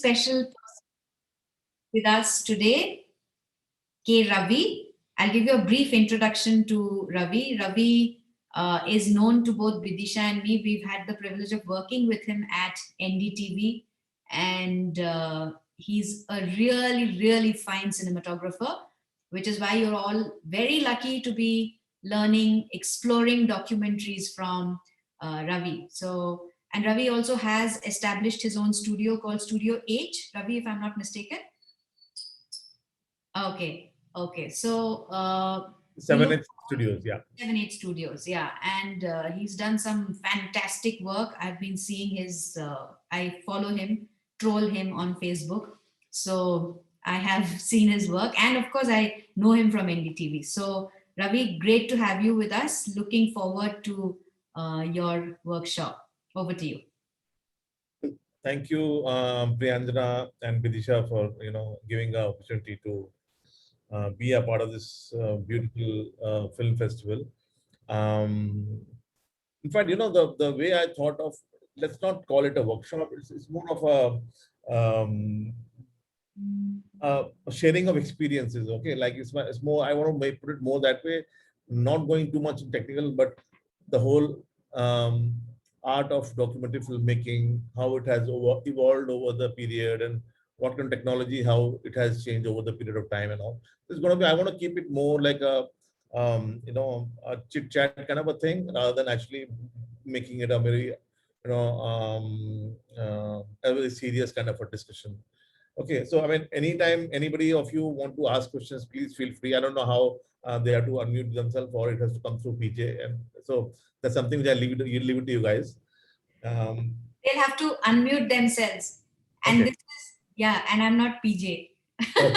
special person with us today, K. Ravi. I'll give you a brief introduction to Ravi. Ravi is known to both Vidisha and me. We've had the privilege of working with him at NDTV, and he's a really, really fine cinematographer, which is why you're all very lucky to be learning, exploring documentaries from Ravi. So, and Ravi also has established his own studio called Studio H, Ravi, if I'm not mistaken. Okay, okay. So we look 7H Studios, yeah. 7-8 Studios, yeah, and he's done some fantastic work. I've been seeing his. I follow him, troll him on Facebook, so I have seen his work, and of course, I know him from NDTV. So, Ravi, great to have you with us. Looking forward to your workshop. Over to you. Thank you, Priyanjana and Vidisha, for giving the opportunity to be a part of this beautiful film festival. Um, in fact, the way I thought of, let's not call it a workshop. It's more of a sharing of experiences. Okay, like it's more. I want to put it more that way, not going too much technical, but the whole art of documentary filmmaking, how it has evolved over the period, and what kind of technology, how it has changed over the period of time and all. It's going to be. I want to keep it more like a chit chat kind of a thing, rather than actually making it a very a very serious kind of a discussion. Okay, so I mean, anytime anybody of you want to ask questions, please feel free. I don't know how they have to unmute themselves, or it has to come through PJ, and so that's something which I leave it to you guys. Um, They'll have to unmute themselves, and okay. this is, yeah, and I'm not PJ. Okay.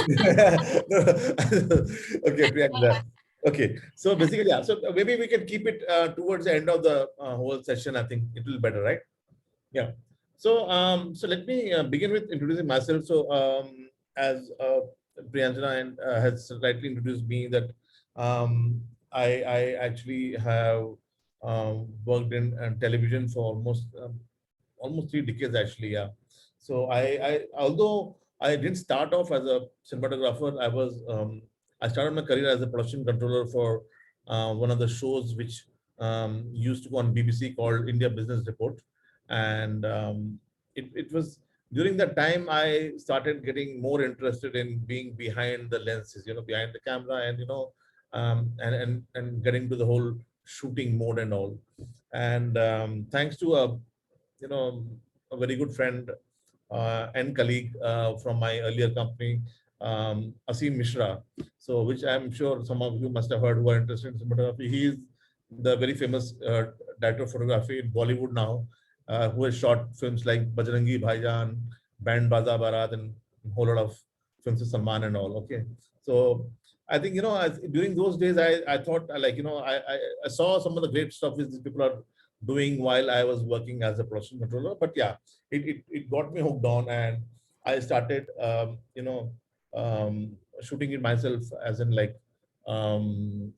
Okay, Priyanka. Okay, so basically, yeah. So maybe we can keep it towards the end of the whole session. I think it will be better, right? Yeah. So let me begin with introducing myself. So as Priyanjana and has rightly introduced me, that I actually have worked in television for almost 3 decades actually. Yeah. So I although I didn't start off as a cinematographer, I started my career as a production controller for one of the shows which used to go on BBC called India Business Report, and it was during that time I started getting more interested in being behind the lenses, behind the camera, and and getting to the whole shooting mode and all. And thanks to you know a very good friend and colleague from my earlier company, Asim Mishra. So, which I'm sure some of you must have heard who are interested in cinematography. He is the very famous director of photography in Bollywood now, who has shot films like Bajrangi Bhaijaan, Band Baza Barat, and a whole lot of films with Salman and all. Okay, so I think during those days I thought I saw some of the great stuff which these people are doing while I was working as a production controller. But yeah, it got me hooked on, and I started shooting it myself, as in like um,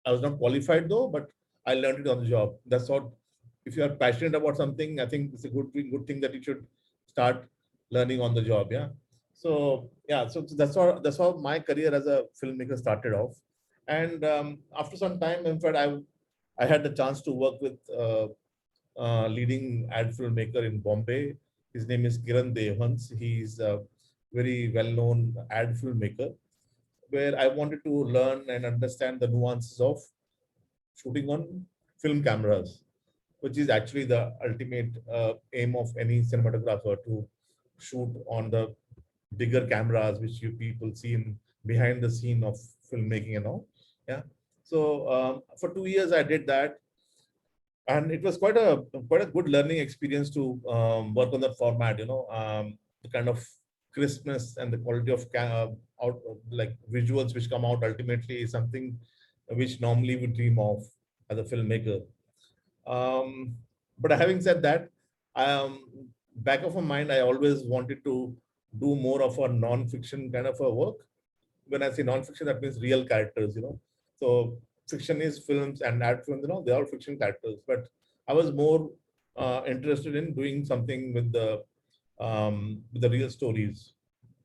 I was not qualified though, but I learned it on the job. That's what, if you are passionate about something, I think it's a good thing that you should start learning on the job. Yeah. So yeah, so that's how my career as a filmmaker started off. And after some time, in fact, I had the chance to work with leading ad filmmaker in Bombay. His name is Kiran Devhans. He's a very well-known ad filmmaker, where I wanted to learn and understand the nuances of shooting on film cameras, which is actually the ultimate aim of any cinematographer, to shoot on the bigger cameras, which you people see in behind the scene of filmmaking and all. Yeah. So for 2 years I did that, and it was quite a good learning experience to work on that format. The kind of crispness and the quality of out like visuals which come out ultimately is something which normally we dream of as a filmmaker. um, but having said that, um, back of my mind, I always wanted to do more of a non-fiction kind of a work. When I say non-fiction, that means real characters. So fiction is films and ad films, they're all fiction characters. But I was more interested in doing something with the with the real stories,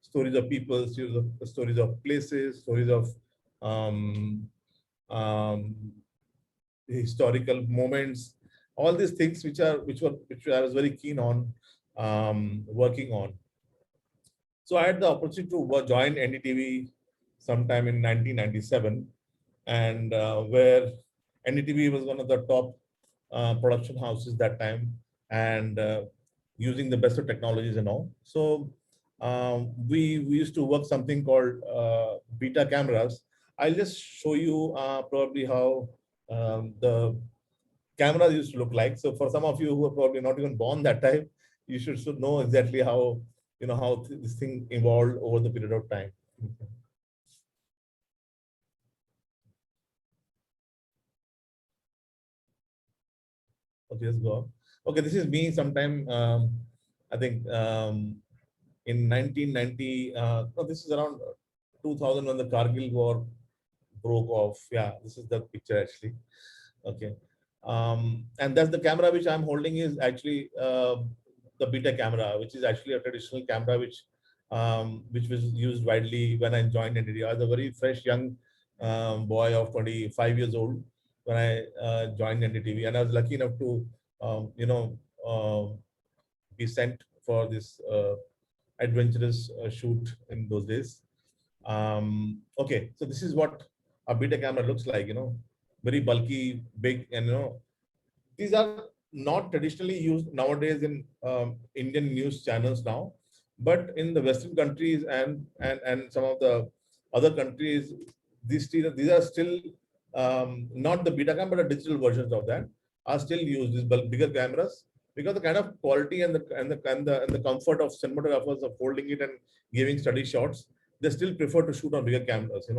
stories of people, stories of places, stories of um, um, historical moments, all these things which I was very keen on working on. So I had the opportunity to join NDTV sometime in 1997, and where NDTV was one of the top production houses that time, and using the best of technologies and all. So we used to work something called beta cameras. I'll just show you probably how the cameras used to look like. So for some of you who are probably not even born that time, you should know exactly how this thing evolved over the period of time. Okay, let's go on. Okay, this is me sometime. I think in 1990. No, this is around 2000 when the Kargil War broke off. Yeah, this is the picture actually. Okay. And that's the camera which I'm holding is actually the beta camera, which is actually a traditional camera which was used widely when I joined NDTV. I was a very fresh young boy of 25 years old when I joined NDTV, and I was lucky enough to um, you know uh, be sent for this adventurous shoot in those days. Okay, so this is what a beta camera looks like. Very bulky, big, and these are not traditionally used nowadays in Indian news channels now, but in the Western countries and some of the other countries, these are still not the beta camera, but the digital versions of that are still used. These bigger cameras, because the kind of quality and the comfort of cinematographers of holding it and giving steady shots, they still prefer to shoot on bigger cameras.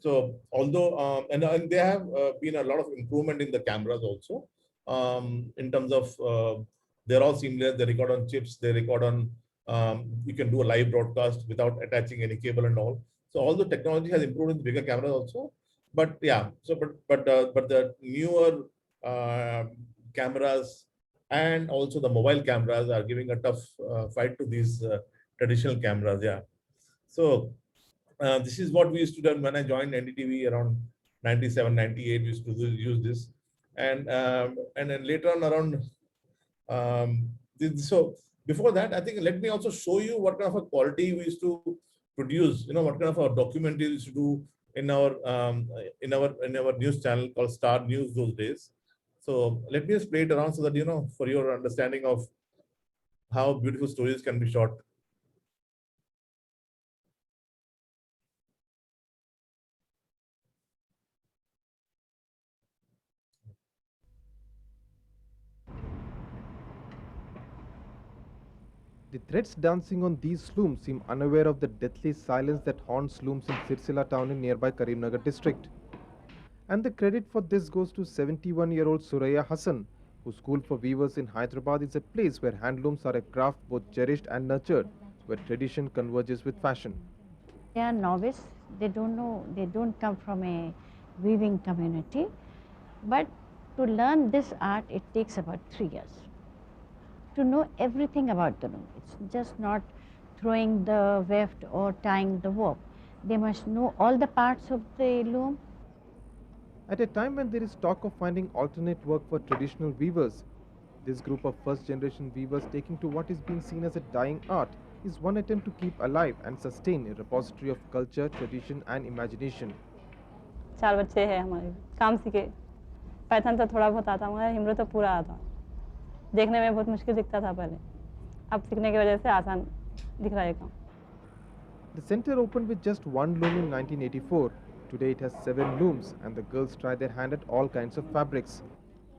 So although and there have been a lot of improvement in the cameras also, in terms of they're all seamless. They record on chips. They record on. You can do a live broadcast without attaching any cable and all. So all the technology has improved in the bigger cameras also. But yeah, so but the newer uh, cameras and also the mobile cameras are giving a tough fight to these traditional cameras. Yeah. So this is what we used to do when I joined NDTV around 97, 98. We used to use this, and then later on around so before that, I think let me also show you what kind of a quality we used to produce. What kind of a documentary we used to do in our news channel called Star News those days. So let me just play it around so that for your understanding of how beautiful stories can be shot. The threads dancing on these looms seem unaware of the deathly silence that haunts looms in Sirsila town in nearby Karimnagar district. And the credit for this goes to 71-year-old Suraya Hassan, whose school for weavers in Hyderabad is a place where handlooms are a craft both cherished and nurtured, where tradition converges with fashion. They are novice, they don't know, they don't come from a weaving community, but to learn this art it takes about 3 years to know everything about the loom. It's just not throwing the weft or tying the warp. They must know all the parts of the loom. At a time when there is talk of finding alternate work for traditional weavers, this group of first generation weavers taking to what is being seen as a dying art is one attempt to keep alive and sustain a repository of culture, tradition and imagination. 4 बच्चे हैं हमारे काम सीखे Python तो थोड़ा बहुत आता मगर हिमरो तो पूरा आता देखने में बहुत मुश्किल दिखता था पहले अब सीखने की वजह से आसान दिख रहा है काम The center opened with just one loom in 1984. Today it has 7 looms and the girls try their hand at all kinds of fabrics.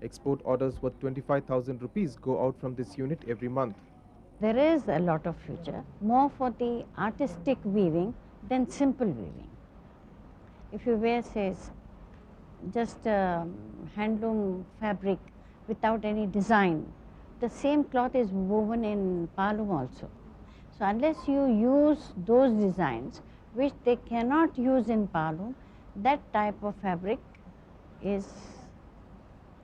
Export orders worth 25,000 rupees go out from this unit every month. There is a lot of future, more for the artistic weaving than simple weaving. If you wear, say, just handloom fabric without any design, the same cloth is woven in palum also. So unless you use those designs, which they cannot use in palum, that type of fabric is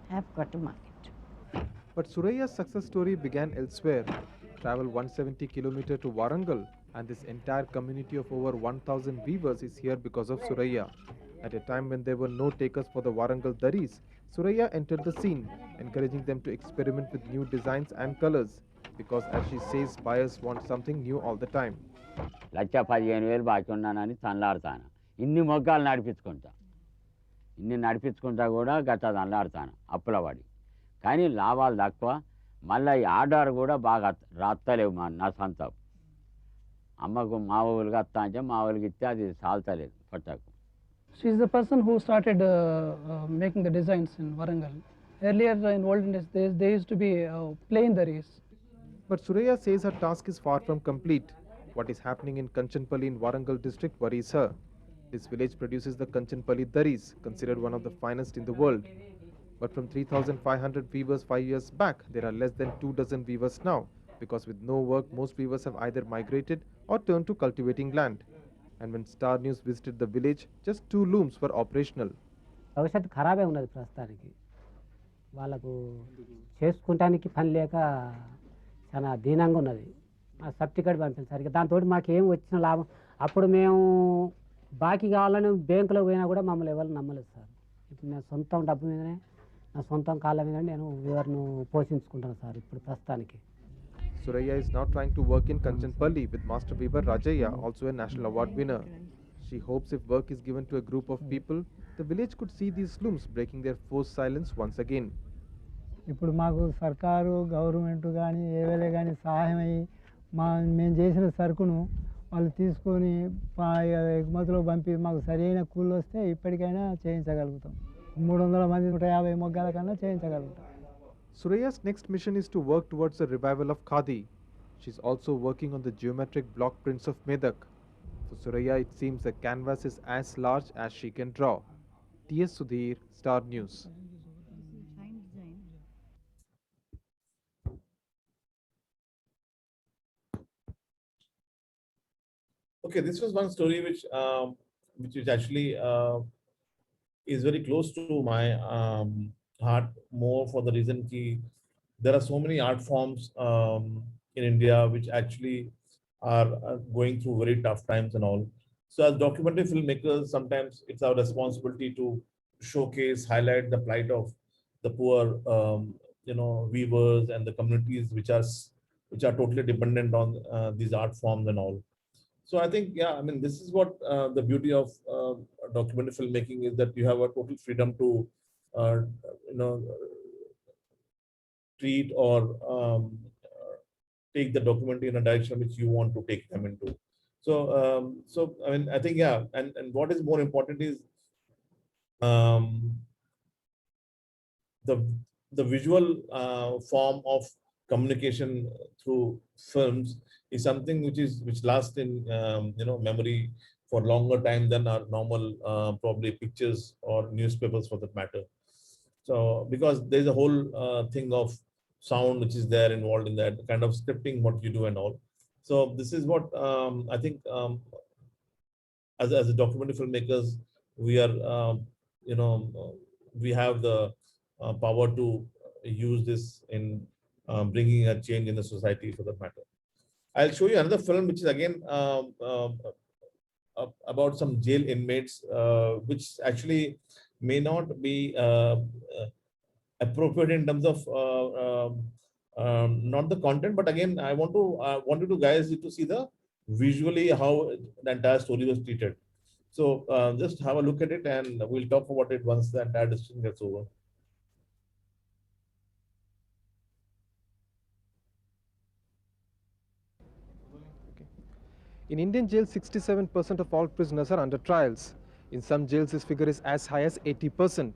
have got a market. But Suraya's success story began elsewhere. travel 170 km to Warangal, and this entire community of over 1000 weavers is here because of Suraya. At a time when there were no takers for the Warangal daris, Suraya entered the scene, encouraging them to experiment with new designs and colors, because as she says, buyers want something new all the time. 1,15,000 బాకీ ఉన్నానని తనలాడతాను. ఇన్ని మొగ్గాలు నడిపించుకుంటా, ఇన్ని నడిపించుకుంటా కూడా గట్ట తనలాడతాను అప్పుల పడి. కానీ లాభాలు తక్కువ, మళ్ళీ ఈ ఆర్డర్ కూడా బాగా రాత్తలేవు నా సొంతం. అమ్మకు మా ఊళ్ళకి వస్తా అంటే మా ఊళ్ళకి ఇస్తే అది సాల్తలేదు పట్టకు. She is the person who started making the designs in Warangal. Earlier in olden days, there used to be plain daris. But Suraya says her task is far from complete. What is happening in Kanchanpalli in Warangal district worries her. This village produces the Kanchanpalli daris, considered one of the finest in the world. But from 3,500 weavers 5 years back, there are less than 2 dozen weavers now, because with no work, most weavers have either migrated or turned to cultivating land. And when Star News visited the village, just 2 looms were operational. భవిష్యత్తు ఖరాబే ఉన్నది ప్రస్తుతానికి. వాళ్ళకు చేసుకుంటానికి పని లేక చాలా దీనంగా ఉన్నది. ఆ సర్టిఫికేట్ పంపించారు. దాంతో మాకు ఏం వచ్చిన లాభం. అప్పుడు మేము బాకీ కావాలని బ్యాంకులో పోయినా కూడా మమ్మల్ని ఎవరు నమ్మలేదు సార్. ఇప్పుడు నేను సొంతం డబ్బు మీదనే, నా సొంతం కాళ్ళ మీద నేను ఎవరిని పోషించుకుంటాను సార్ ఇప్పుడు ప్రస్తుతానికి. Suraya is now trying to work in Kanchanpalli with master weaver Rajaya, also a national award winner. She hopes if work is given to a group of people, the village could see these looms breaking their forced silence once again. ఇప్పుడు మాకు సర్కారు government కానీ ఏవేలే కానీ సహాయం అయ్యి మేము చేసిన సరుకును వాళ్ళు తీసుకొని ఎగుమతిలో పంపి మాకు సరైన కూలి వస్తే ఇప్పటికైనా చేయించగలుగుతాం. 300 మంది 150 మొగ్గాల కన్నా చేయించగలుగుతాం. Suraya's next mission is to work towards the revival of Khadi. She's also working on the geometric block prints of Medak. For Suraya, it seems the canvas is as large as she can draw. T.S. Sudhir, Star News. Okay, this was one story which is actually is very close to my heart, more for the reason that there are so many art forms in India which actually are going through very tough times and all. So as documentary filmmakers, sometimes it's our responsibility to showcase, highlight the plight of the poor, weavers and the communities which are totally dependent on these art forms and all. So I think, yeah, I mean, this is what the beauty of documentary filmmaking is, that you have a total freedom to, treat or take the documentary in a direction which you want to take them into. So I mean, I think, yeah, and what is more important is the visual form of communication through films is something which lasts in memory for longer time than our normal probably pictures or newspapers for that matter. So because there's a whole thing of sound which is there involved in that kind of scripting what you do and all. So this is what I think as a documentary filmmakers we are we have the power to use this in bringing a change in the society for that matter. I'll show you another film which is again about some jail inmates, which actually may not be appropriate in terms of not the content, but again I wanted to guys to see the visually how the entire story was treated. So just have a look at it and we'll talk about it once the entire discussion gets over. In Indian jails, 67% of all prisoners are under trials. In some jails, this figure is as high as 80%.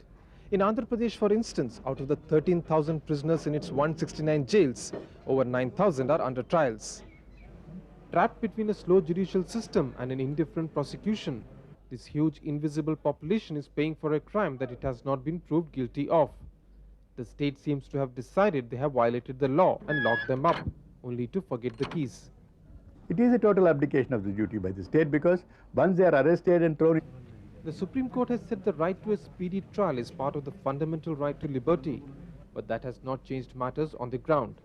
In Andhra Pradesh, for instance, out of the 13,000 prisoners in its 169 jails, over 9,000 are under trials. Trapped between a slow judicial system and an indifferent prosecution, this huge invisible population is paying for a crime that it has not been proved guilty of. The state seems to have decided they have violated the law and locked them up, only to forget the keys. It is a total abdication of the duty by the state, because once they are arrested and thrown. The Supreme Court has said the right to a speedy trial is part of the fundamental right to liberty. but that has not changed matters on the ground.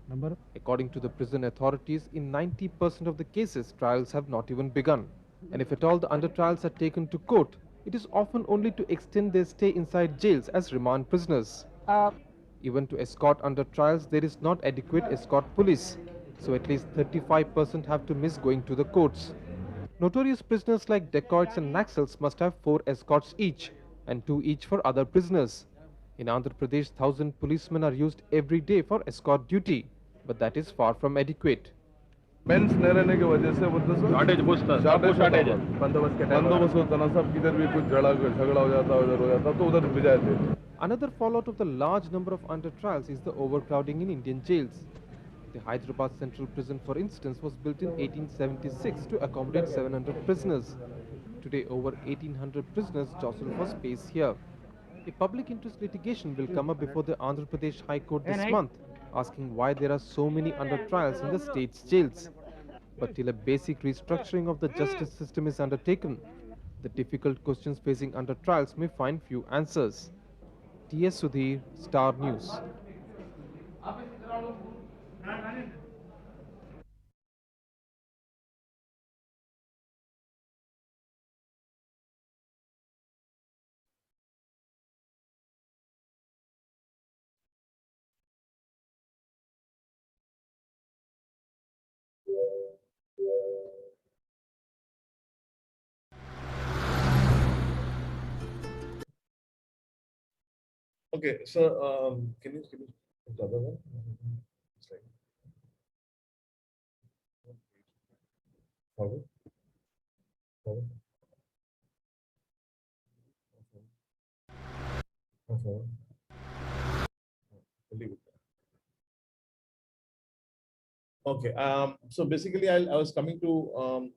According to the prison authorities, in 90% of the cases, trials have not even begun. And if at all the under trials are taken to court, it is often only to extend their stay inside jails as remand prisoners. Even to escort under trials, there is not adequate escort police, so at least 35% have to miss going to the courts. Notorious prisoners like dacoits and Naxals must have 4 escorts each, and 2 each for other prisoners. In Andhra Pradesh, 1,000 policemen are used every day for escort duty, but that is far from adequate. मेंस न रहने की वजह से बोलते sir shortage shortage बंदोबस्त होता ना सब किधर भी कुछ झगड़ा हो जाता उधर हो जाता तो उधर भी जाते. Another fallout of the large number of under trials is the overcrowding in Indian jails. The Hyderabad Central Prison, for instance, was built in 1876 to accommodate 700 prisoners. Today, over 1,800 prisoners jostle for space here. A public interest litigation will come up before the Andhra Pradesh High Court this month, asking why there are so many under trials in the state's jails. But till a basic restructuring of the justice system is undertaken, the difficult questions facing under trials may find few answers. T.S. Sudhir, Star News. Okay, so can you put the other one? Slide. Forward. Forward. Forward. Leave it. Okay. So basically, I was coming to.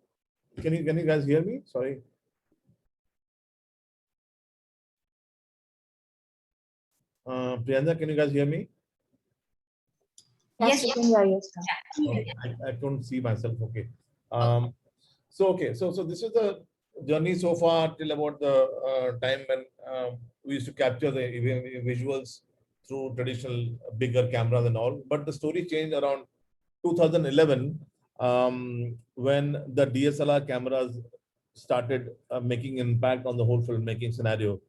Can you guys hear me? Sorry. Priyanka, can you guys hear me? Yes, we can hear you, sir. Okay, I couldn't see myself. Okay. So this is the journey so far till about the time when we used to capture the visuals through traditional bigger cameras and all. But the story changed around 2011 when the DSLR cameras started making impact on the whole filmmaking scenario.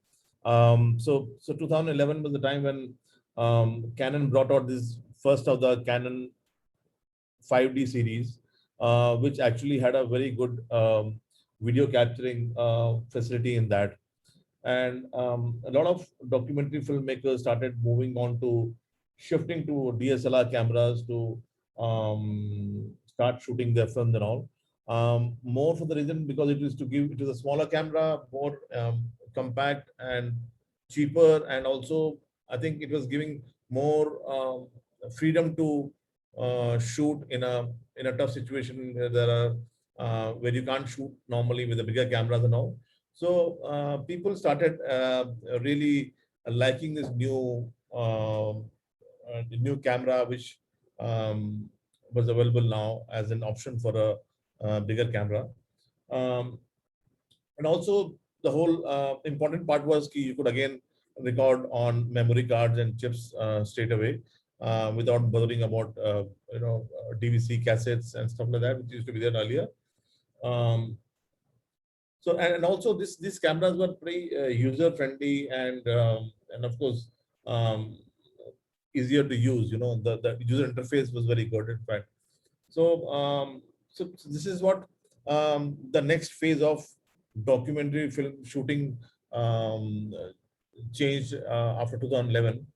So 2011 was the time when Canon brought out this first of the Canon 5D series, which actually had a very good video capturing facility in that. And a lot of documentary filmmakers started moving on to shifting to DSLR cameras to start shooting their films and all. More for the reason because it is a smaller camera, more compact and cheaper, and also I think it was giving more freedom to shoot in a tough situation where there are where you can't shoot normally with the bigger cameras and all. So people started really liking this new camera, which was available now as an option for a bigger camera. Um, and also the whole important part was you could again record on memory cards and chips straight away without bothering about DVC cassettes and stuff like that, which used to be there earlier. So and also these cameras were pretty user friendly and of course um, easier to use. The user interface was very good in fact. So this is what the next phase of documentary film shooting changed after 2011.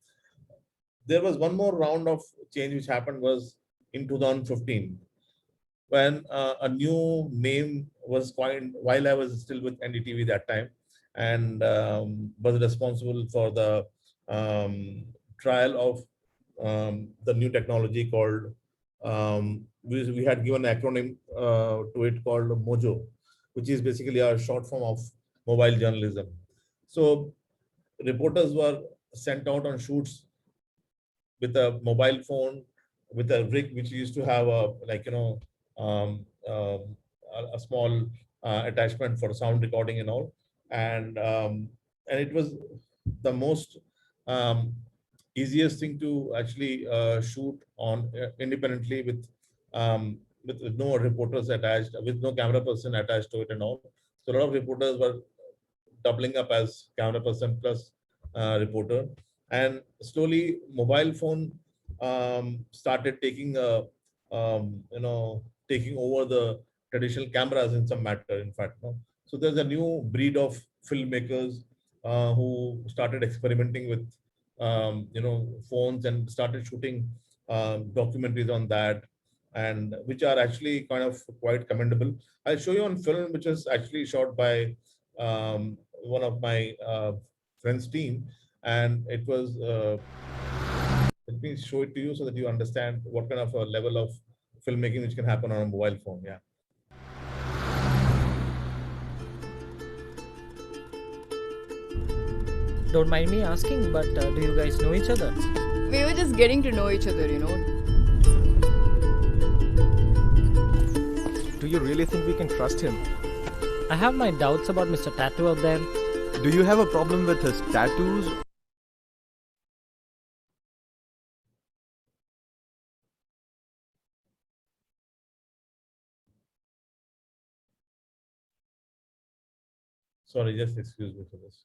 There was one more round of change which happened was in 2015 when a new name was coined while I was still with NDTV that time, and was responsible for the trial of the new technology called, we had given an acronym to it called Mojo, which is basically a short form of mobile journalism. So reporters were sent out on shoots with a mobile phone, with a rig which used to have a um, um, a small attachment for sound recording and all, and it was the most um, easiest thing to actually shoot on independently with no reporters attached, with no camera person attached to it and all. So a lot of reporters were doubling up as camera person plus reporter, and slowly mobile phone started taking taking over the traditional cameras in some matter. In fact, no? So there's a new breed of filmmakers who started experimenting with phones and started shooting documentaries on that, and which are actually kind of quite commendable. I'll show you on film, which is actually shot by one of my friends' team, and it was. Let me show it to you so that you understand what kind of a level of filmmaking which can happen on a mobile phone. Yeah. Don't mind me asking, but do you guys know each other? We were just getting to know each other, you know. Do you really think we can trust him? I have my doubts about Mr. Tattoo out there. Do you have a problem with his tattoos? Sorry, just excuse me for this.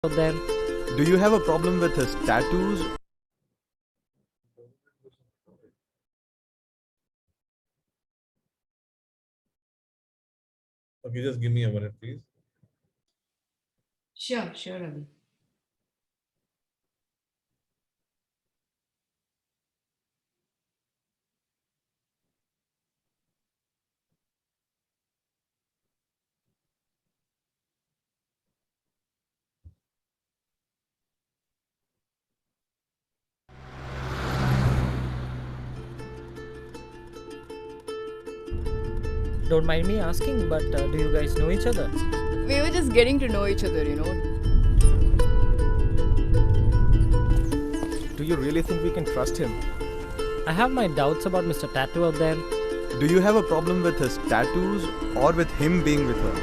Out there. Do you have a problem with his tattoos? Okay, just give me a minute, please. Sure, sure, Ravi. Don't mind me asking, but do you guys know each other? We were just getting to know each other, you know. Do you really think we can trust him? I have my doubts about Mr. Tattoo out there. Do you have a problem with his tattoos or with him being with her?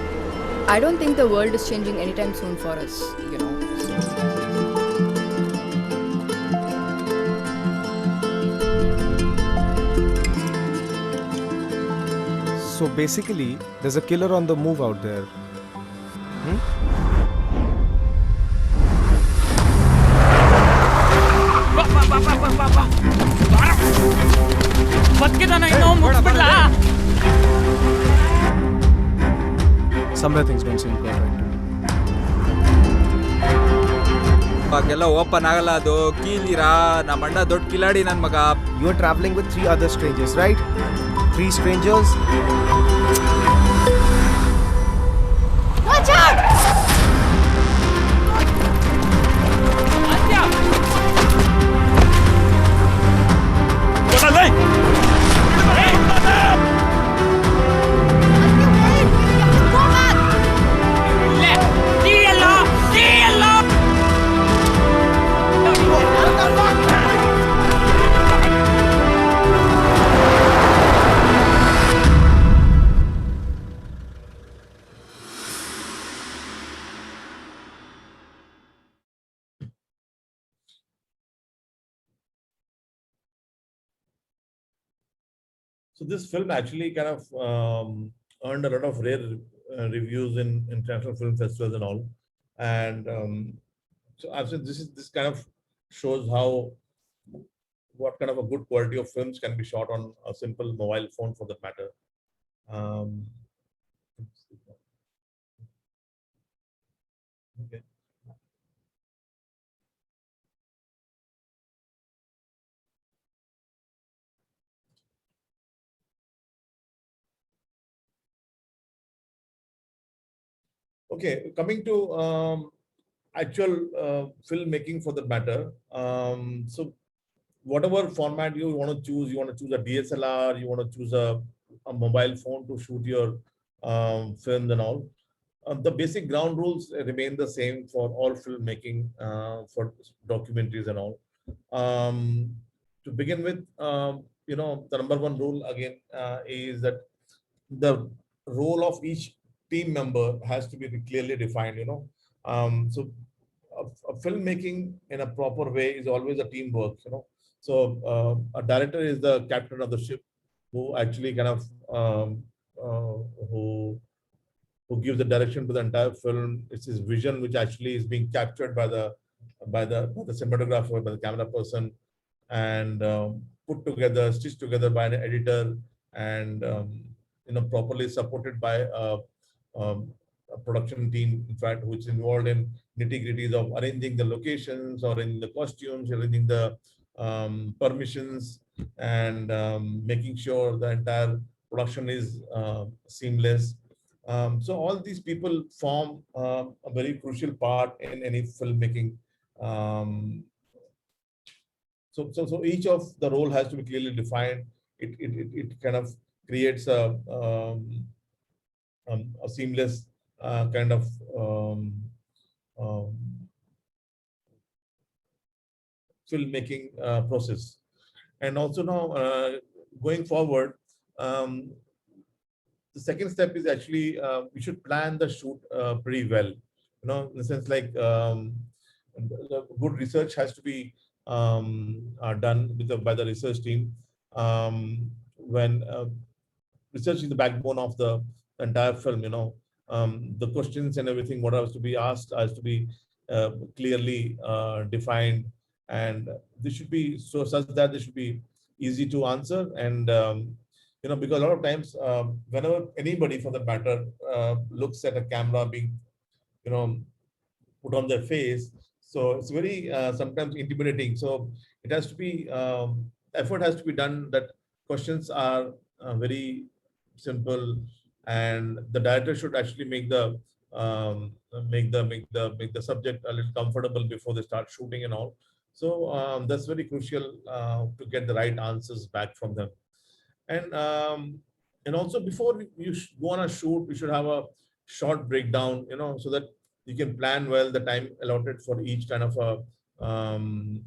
I don't think the world is changing anytime soon for us, you know. So basically, there's a killer on the move out there. Somewhere things don't seem quite right to me. ಅವಾಗೆಲ್ಲ open ಆಗಲ್ಲ ಅದು ಕೀಲಿರಾ ನಮ್ಮ ಅಣ್ಣ ದೊಡ್ಡ ಕಿಲಾಡಿ ನನ್ನ ಮಗ. You are traveling with 3 other strangers, right? 3 strangers. Watch out! So this film actually kind of earned a lot of rare reviews in international film festivals and all. And so I've said this kind of shows how what kind of a good quality of films can be shot on a simple mobile phone for that matter. Okay. Okay, coming to actual filmmaking for that matter. So whatever format you want to choose a DSLR, you want to choose a mobile phone to shoot your films and all. The basic ground rules remain the same for all filmmaking, for documentaries and all. To begin with, the number one rule again is that the role of each team member has to be clearly defined. So a filmmaking in a proper way is always a teamwork. So a director is the captain of the ship, who actually kind of uh, who who gives the direction to the entire film. It's his vision which actually is being captured by the cinematographer, by the camera person, and put together, stitched together by an editor, and properly supported by um, a production team, in fact, which is involved in nitty-gritties of arranging the locations, or in the costumes, arranging the permissions, and making sure the entire production is seamless. So all these people form a very crucial part in any filmmaking. Um, so each of the role has to be clearly defined. It kind of creates a seamless kind of um, filmmaking process. And also now, going forward, um, the second step is actually we should plan the shoot pretty well. In the sense, like, the good research has to be done by the research team. When research is the backbone of the entire film. The questions and everything what has to be asked has to be clearly defined, and this should be so such that they should be easy to answer. And because a lot of times, whenever anybody for that matter looks at a camera being you know put on their face, so it's very sometimes intimidating. So it has to be effort has to be done that questions are very simple, and the director should actually make the subject a little comfortable before they start shooting and all. So that's very crucial to get the right answers back from them. And also, before you go on a shoot, you should have a short breakdown, so that you can plan well the time allotted for each kind of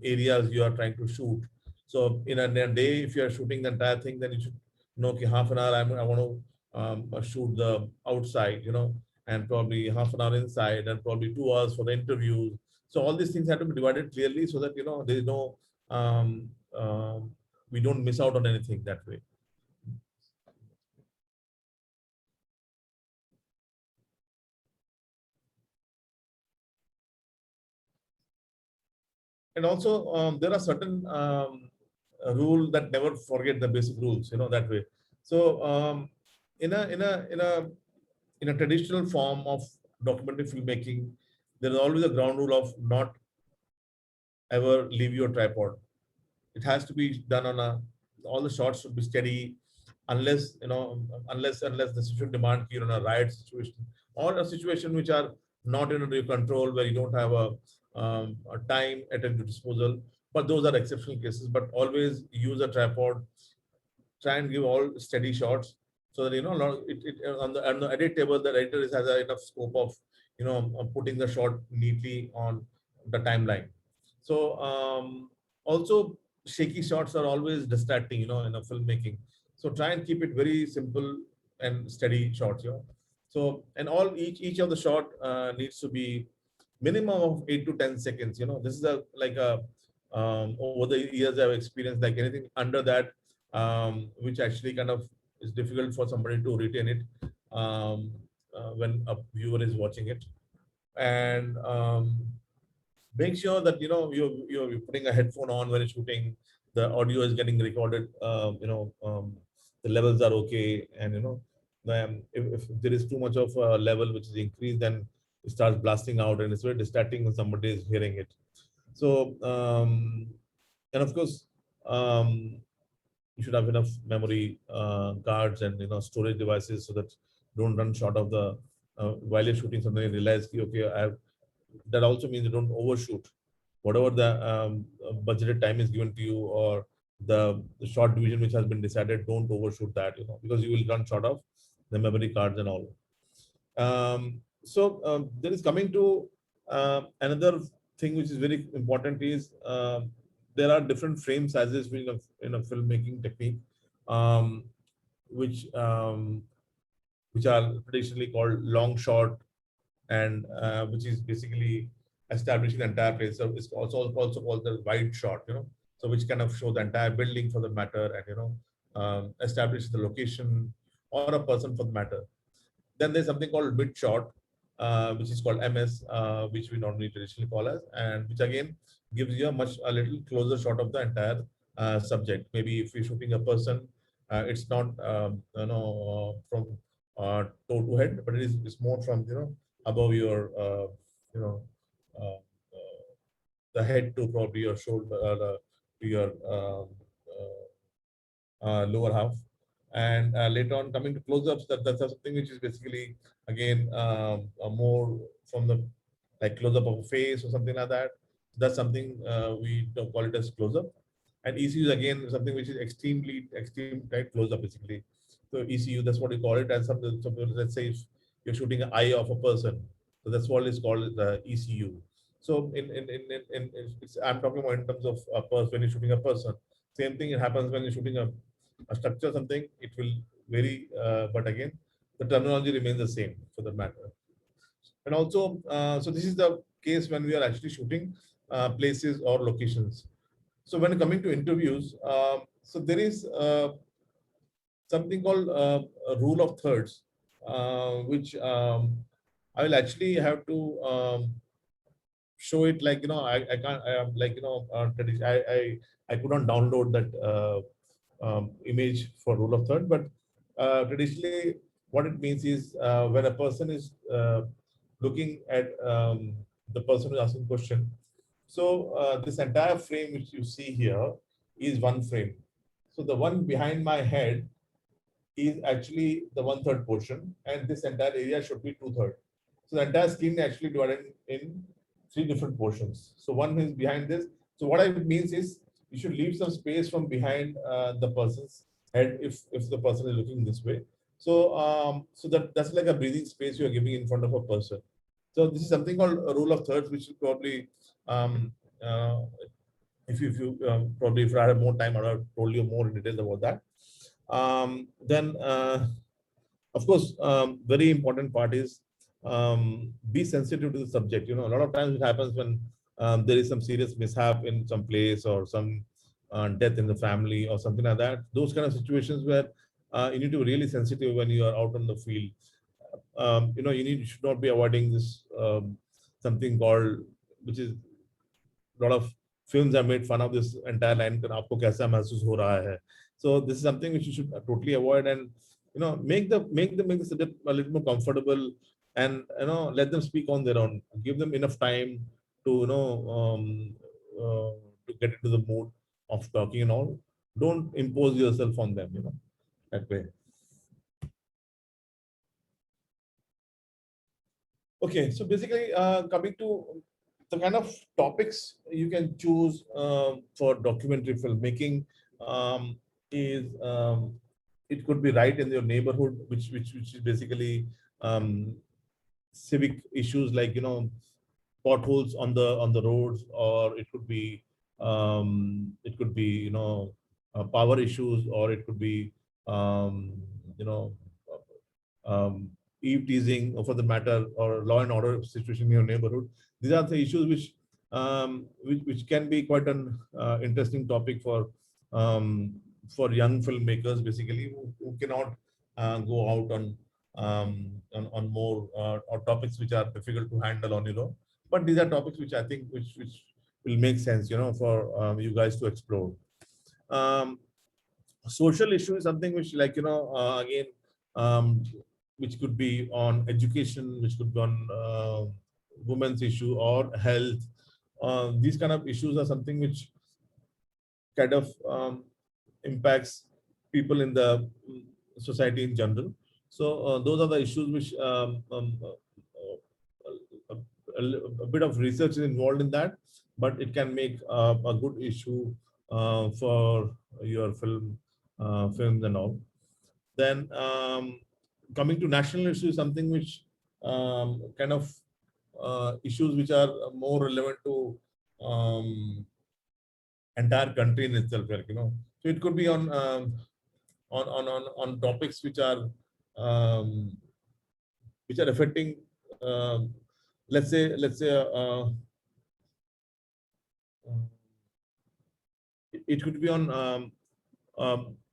areas you are trying to shoot. So in a day, if you are shooting the entire thing, then you should know, okay, half an hour I want to shoot the outside, and probably half an hour inside, and probably 2 hours for the interviews. So all these things have to be divided clearly, so that there is no um, um, we don't miss out on anything that way. And also, there are certain rules that never forget the basic rules, that way. So in a in a in a in a traditional form of documentary filmmaking, there is always a ground rule of not ever leave your tripod. It has to be done on a all the shots should be steady, unless the situation demand you're in a riot situation, or a situation which are not in your control, where you don't have a time at your disposal. But those are exceptional cases. But always use a tripod. Try and give all steady shots, so that on the edit table, the editor has enough scope of putting the shot neatly on the timeline. So also, shaky shots are always distracting, in a filmmaking. So try and keep it very simple and steady shots. So, and each of the shot needs to be minimum of 8 to 10 seconds. This is over the years I've experienced, like anything under that, which actually kind of is difficult for somebody to retain it when a viewer is watching it. And make sure that you're putting a headphone on when you're shooting. The audio is getting recorded. The levels are okay, and if there is too much of a level which is increased, then it starts blasting out, and it's very distracting when somebody is hearing it. So and of course, you should have enough memory cards and storage devices, so that don't run short of the while you're shooting something, you realize, okay, I have. That also means you don't overshoot whatever the budgeted time is given to you, or the short division which has been decided. Don't overshoot that, because you will run short of the memory cards and all. So there is coming to another thing which is very important is there are different frame sizes in a filmmaking technique, um, which um, which are traditionally called long shot, and which is basically establishing the entire place. So it's also called the wide shot, so which kind of show the entire building for the matter, and establish the location or a person for the matter. Then there's something called mid shot, which is called MS, which we normally traditionally call as, and which again gives you a little closer shot of the entire subject. Maybe if you're shooting a person, it's not from toe to head, but it's more from above your uh, the head to probably your shoulder, to your lower half. And later on, coming to close-ups, that's something which is basically again more from the like close-up of a face or something like that. That's something we don't call it as close-up. And ECU is again something which is extreme tight close-up basically. So ECU, that's what we call it. And some let's say if you're shooting an eye of a person, so that's what is called the ECU. So I'm talking about in terms of a person when you're shooting a person. Same thing it happens when you're shooting a structure, something it will vary, but again the terminology remains the same for the matter. And also, so this is the case when we are actually shooting places or locations. So when coming to interviews, so there is something called a rule of thirds, which I will actually have to show it, like I can't I am like I could not download that image for rule of third, but traditionally what it means is when a person is looking at the person who's asking question. So this entire frame which you see here is one frame. So the one behind my head is actually the 1/3 portion, and this entire area should be 2/3. So the entire screen actually divided in three different portions. So one is behind this. So what it means is you should leave some space from behind the person's head if the person is looking this way. So that's like a breathing space you are giving in front of a person. So this is something called a rule of thirds, which is probably um, uh, if you probably if I had more time, I would have told you more in details about that. Then of course, very important part is be sensitive to the subject. A lot of times it happens when there is some serious mishap in some place, or some death in the family or something like that. Those kind of situations where you need to be really sensitive when you are out on the field. You should not be avoiding this something called, which is a lot of films have made fun of this entire line, "Aapko kaisa महसूस हो रहा है?" So this is something which you should totally avoid, and make the subject a little more comfortable, and let them speak on their own. Give them enough time to uh, to get into the mood of talking and all. Don't impose yourself on them, that way. Okay, so basically, coming to the kind of topics you can choose for documentary filmmaking, is it could be right in your neighborhood, which is basically civic issues like potholes on the roads, or it could be power issues, or it could be um, you know um, eve teasing, or for the matter, or law and order situation in your neighborhood. These are the issues which can be quite an interesting topic for young filmmakers, basically, who cannot go out on more or topics which are difficult to handle on your own. But these are topics which I think which will make sense, for you guys to explore. Um, Social issue is something which, like again, um, which could be on education, which could be on women's issue or health. These kind of issues are something which kind of impacts people in the society in general. So those are the issues which a bit of research is involved in that, but it can make a good issue for your films and all. Then coming to national issues, something which kind of issues which are more relevant to entire country in itself, like, so it could be on on topics um, which are affecting, let's say it could be on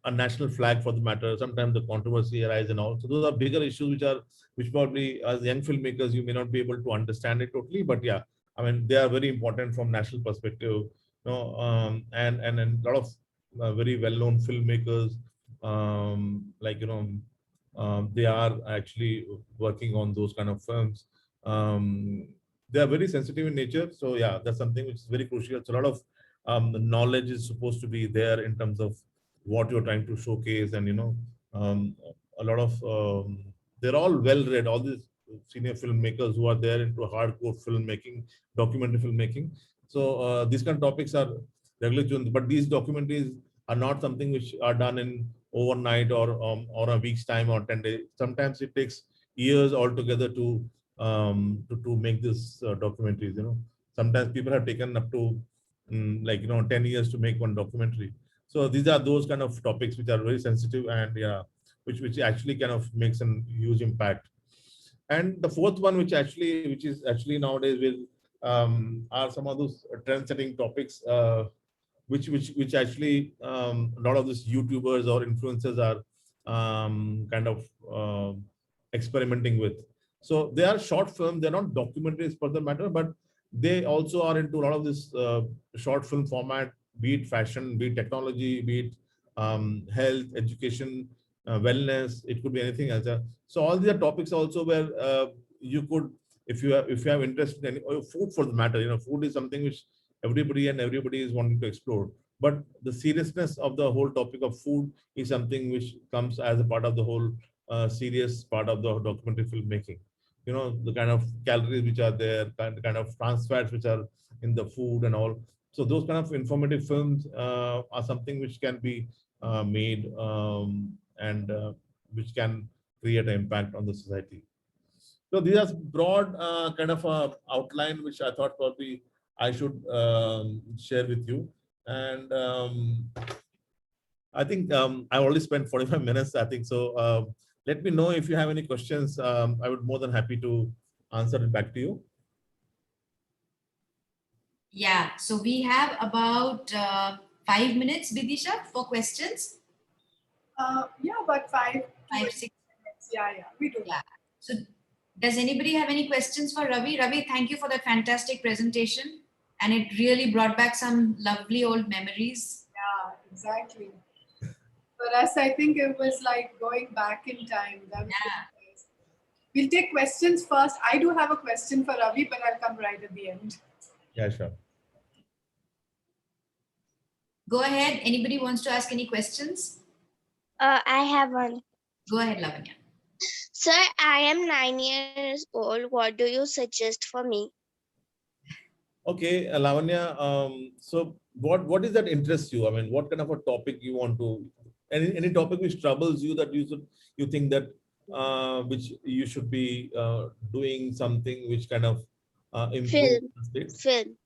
a national flag for the matter. Sometimes the controversy arises and all. So those are bigger issues which probably as young filmmakers you may not be able to understand it totally. But yeah, I mean they are very important from national perspective. And a lot of very well-known filmmakers, like they are actually working on those kind of films. They are very sensitive in nature. So yeah, that's something which is very crucial. It's a lot of the knowledge is supposed to be there in terms of what you're trying to showcase, and um, a lot of they're all well read, all these senior filmmakers who are there into hardcore filmmaking, documentary filmmaking. So these kind of topics are regularly chosen, but these documentaries are not something which are done in overnight or a week's time or 10 days. Sometimes it takes years altogether to make this documentaries. Sometimes people have taken up to like 10 years to make one documentary. So these are those kind of topics which are very sensitive, and yeah, which actually kind of makes a huge impact. And the fourth one, which is actually nowadays will are some of those trend setting topics, which actually a lot of these YouTubers or influencers are kind of experimenting with. So they are short film, they're not documentaries for the matter, but they also are into a lot of this short film format, be it fashion, be it technology, be it health, education, wellness. It could be anything else. So all these are topics also where you could, if you have interest in any, or food for the matter, food is something which everybody is wanting to explore. But the seriousness of the whole topic of food is something which comes as a part of the whole serious part of the documentary filmmaking. The kind of calories which are there, kind of trans fats which are in the food and all. So those kind of informative films are something which can be made, and which can create an impact on the society. So these are broad kind of outline which I thought probably I should share with you. And I think I already spent 45 minutes, I think. So let me know if you have any questions. I would more than happy to answer it back to you. Yeah, so we have about 5 minutes, Vidisha, for questions. Yeah, but 5, 6 minutes. Yeah, we do. Yeah. So does anybody have any questions for Ravi? Ravi, thank you for that fantastic presentation. And it really brought back some lovely old memories. Yeah, exactly. For us, I think it was like going back in time. That was nice. We'll take questions first. I do have a question for Ravi, but I'll come right at the end. Yeah, sure. Go ahead. Anybody wants to ask any questions? I have one. Go ahead, Lavanya. Sir, I am 9 years old. What do you suggest for me? Okay, Lavanya. So what is that interests you? I mean, what kind of a topic you want to? Any topic which troubles you, that you think that which you should be doing something which kind of improve Film. the state? Film.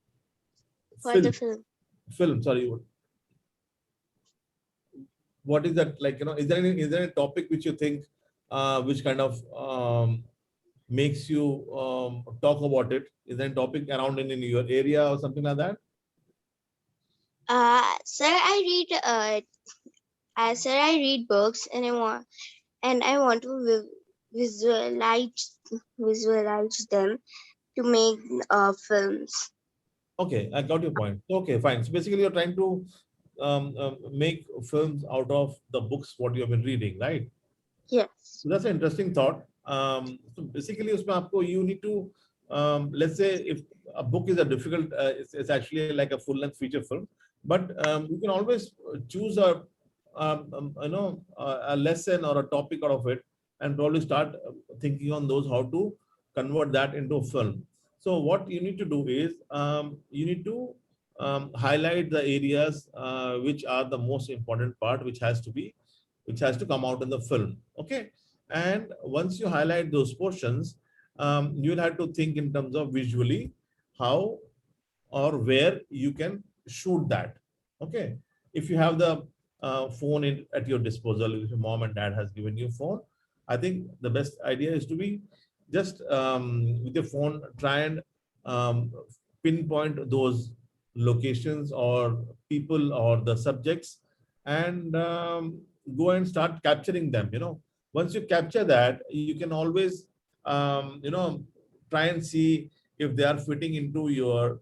For Film. the film. Film. Sorry. What is that like? Is there any topic which you think which kind of makes you talk about it? Is there a topic around in your area or something like that? Sir, I read books, and I want to visualize them to make films. Okay, I got your point. Okay, fine. So basically, you're trying to make films out of the books what you have been reading, right? Yes. So that's an interesting thought. So basically, usme aapko, you need to, let's say, if a book is a difficult, it's actually like a full-length feature film, but you can always choose a lesson or a topic out of it, and probably start thinking on those how to convert that into a film. So what you need to do is you need to highlight the areas which are the most important part, which has to come out in the film. Okay. And once you highlight those portions, you will have to think in terms of visually how or where you can shoot that. Okay, if you have the phone at your disposal, if your mom and dad has given you a phone, I think the best idea is to be just with your phone try and um, pinpoint those locations or people or the subjects, and go and start capturing them. Once you capture that, you can always try and see if they are fitting into your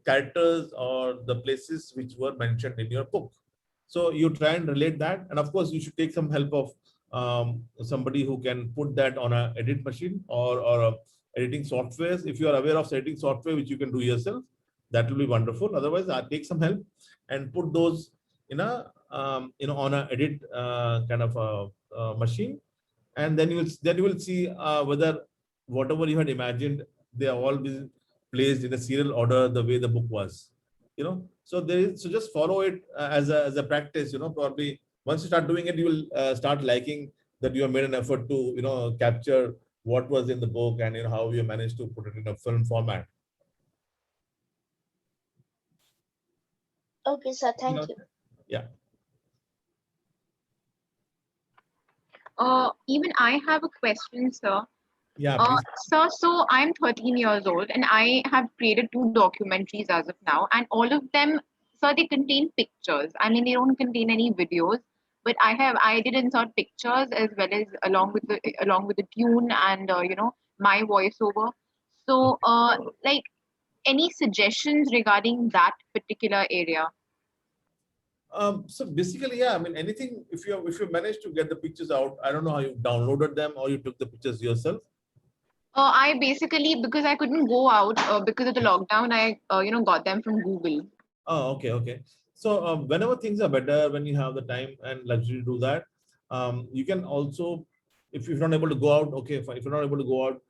characters or the places which were mentioned in your book. So you try and relate that, and of course you should take some help of somebody who can put that on a edit machine or a editing softwares. If you are aware of editing software which you can do yourself, that will be wonderful. Otherwise, I take some help and put those in a on a edit kind of a machine, and then you will see whether whatever you had imagined, they are all been placed in a serial order the way the book was. So just follow it as a practice. Probably once you start doing it, you will start liking that you have made an effort to capture what was in the book, and how you managed to put it in a film format. Okay, sir. Thank you. Yeah. Even I have a question, sir. Yeah, please. Sir, so I'm 13 years old and I have created 2 documentaries as of now, and all of them, sir, they contain pictures. I mean, they don't contain any videos, but I did insert pictures as well as along with the tune and my voiceover. So, like, any suggestions regarding that particular area? So basically, yeah, I mean, anything, if you manage to get the pictures out, I don't know how you downloaded them or you took the pictures yourself. I basically, because I couldn't go out because of the lockdown, I got them from Google. Oh, okay, okay. So whenever things are better, when you have the time and luxury to do that, you can also, if you're not able to go out, okay, fine. If you're not able to go out,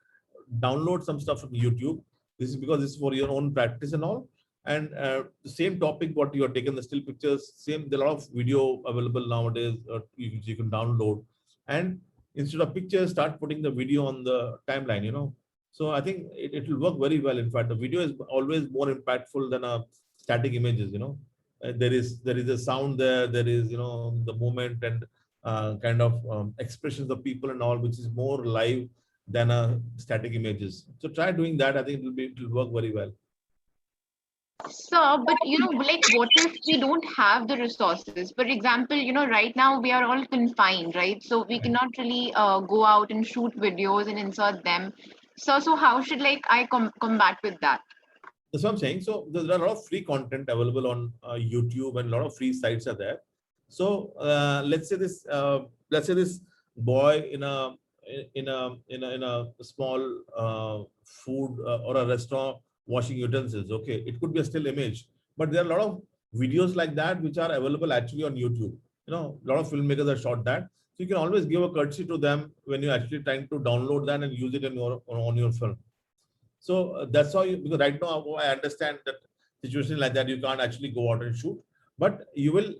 download some stuff from YouTube. This is because this is for your own practice and all. And the same topic, what you are taking the still pictures, same. There are a lot of video available nowadays, you can download. And instead of pictures, start putting the video on the timeline. So I think it will work very well. In fact, the video is always more impactful than a static images. There is a sound there. There is the movement and kind of expressions of people and all, which is more live than a static images. So try doing that. I think it will work very well. Sir, but like, what if we don't have the resources? For example, right now we are all confined, right? So we cannot really go out and shoot videos and insert them. So how should, like, I combat with that? That's what I'm saying. So there are a lot of free content available on YouTube, and a lot of free sites are there. So let's say this boy in a small food or a restaurant washing utensils. Okay, it could be a still image, but there are a lot of videos like that which are available actually on YouTube. A lot of filmmakers have shot that, so you can always give a courtesy to them when you're actually trying to download that and use it on your film. So that's how because right now I understand that situation like that you can't actually go out and shoot, but you will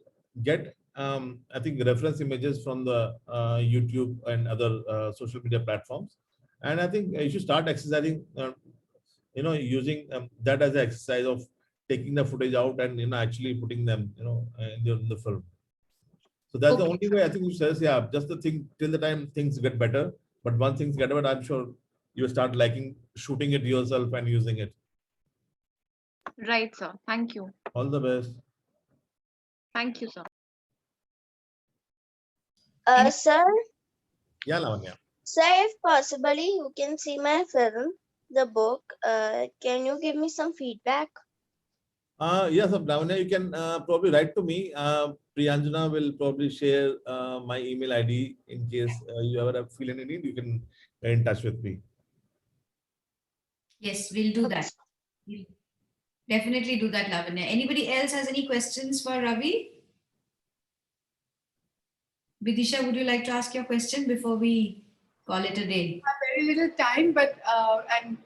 get I think reference images from the YouTube and other social media platforms, and I think you should start exercising, using that as an exercise of taking the footage out and actually putting them in the film. So that's the only way I think you says, yeah, just the thing till the time things get better. But once things get better, I'm sure you start liking shooting it yourself and using it. Right, sir. Thank you. All the best. Thank you, sir. Sir, Yeah, Lavanya. sir, if possibly you can see my film, the book. Can you give me some feedback? Yes, Lavanya, you can probably write to me. Priyanjana will probably share my email ID in case you ever feel any need. You can get in touch with me. Yes, we'll do that. We'll definitely do that, Lavanya. Anybody else has any questions for Ravi? Vidisha, would you like to ask your question before we call it a day? Very little time, but and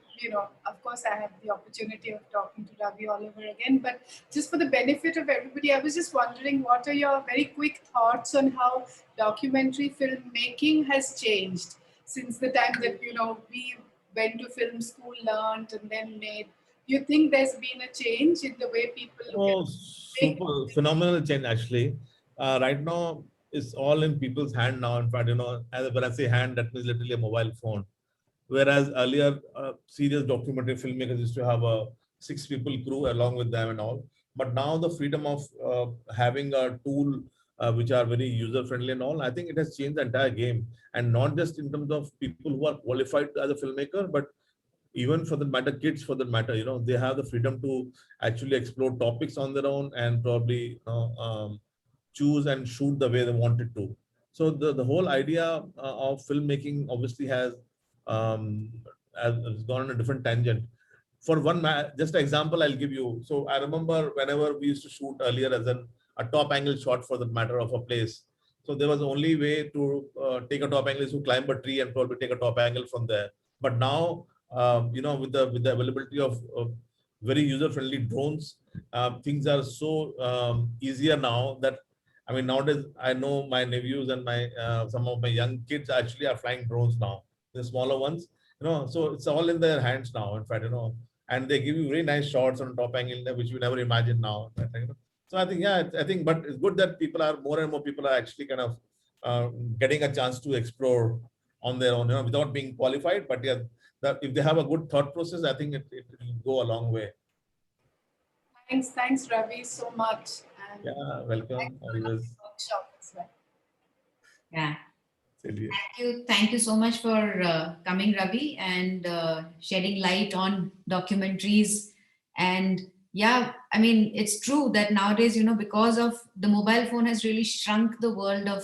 of course, I have the opportunity of talking to Ravi all over again. But just for the benefit of everybody, I was just wondering, what are your very quick thoughts on how documentary filmmaking has changed? since the time that we went to film school, learned, and then made. Do you think there's been a change in the way people look Oh, at super phenomenal change actually. Right now, it's all in people's hand now. In fact, when I say hand, that means literally a mobile phone. Whereas earlier, serious documentary filmmakers used to have a 6 people crew along with them and all. But now the freedom of having a tool which are very user friendly and all, I think it has changed the entire game. And not just in terms of people who are qualified as a filmmaker, but even for the matter, kids for the matter, they have the freedom to actually explore topics on their own and probably choose and shoot the way they wanted to. So the whole idea of filmmaking obviously has gone on a different tangent. For just an example I'll give you. So I remember whenever we used to shoot earlier as a top angle shot for the matter of a place. So there was only way to take a top angle is to climb a tree and probably take a top angle from there. But now, with the availability of very user friendly drones, things are so easier now that I mean nowadays I know my nephews and my some of my young kids actually are flying drones now. The smaller ones, so it's all in their hands now. In fact, and they give you very nice shots on top angle which you never imagined now. So I think, yeah, I think, but it's good that more and more people are actually kind of getting a chance to explore on their own, without being qualified. But yeah, that if they have a good thought process, I think it will go a long way. Thanks, Ravi, so much. And yeah, welcome. Always. Workshop as well. Yeah. Thank you so much for coming, Ravi, and shedding light on documentaries. And yeah, I mean, it's true that nowadays, because of the mobile phone has really shrunk the world of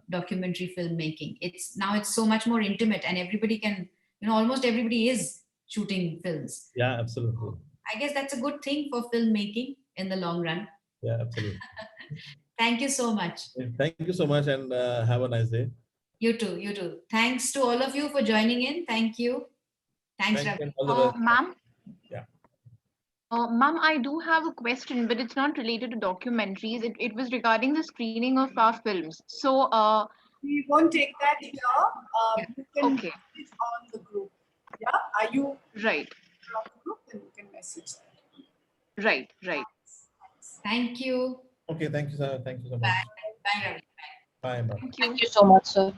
documentary filmmaking. It's so much more intimate, and everybody can, almost everybody is shooting films. Yeah, absolutely. I guess that's a good thing for filmmaking in the long run. Yeah, absolutely. Thank you so much. Thank you so much, and have a nice day. You too. You too. Thanks to all of you for joining in. Thank you. Thanks, Ravi. Ma'am. Yeah. Ma'am, I do have a question, but it's not related to documentaries. It was regarding the screening of our films. So, we won't take that here. You can okay. message on the group. Yeah, are you right on the group? Then you can message that. Right. Thank you. Okay, thank you, sir. Thank you so much. Bye, Ravi. Bye. Bye. Thank you. Thank you so much, sir.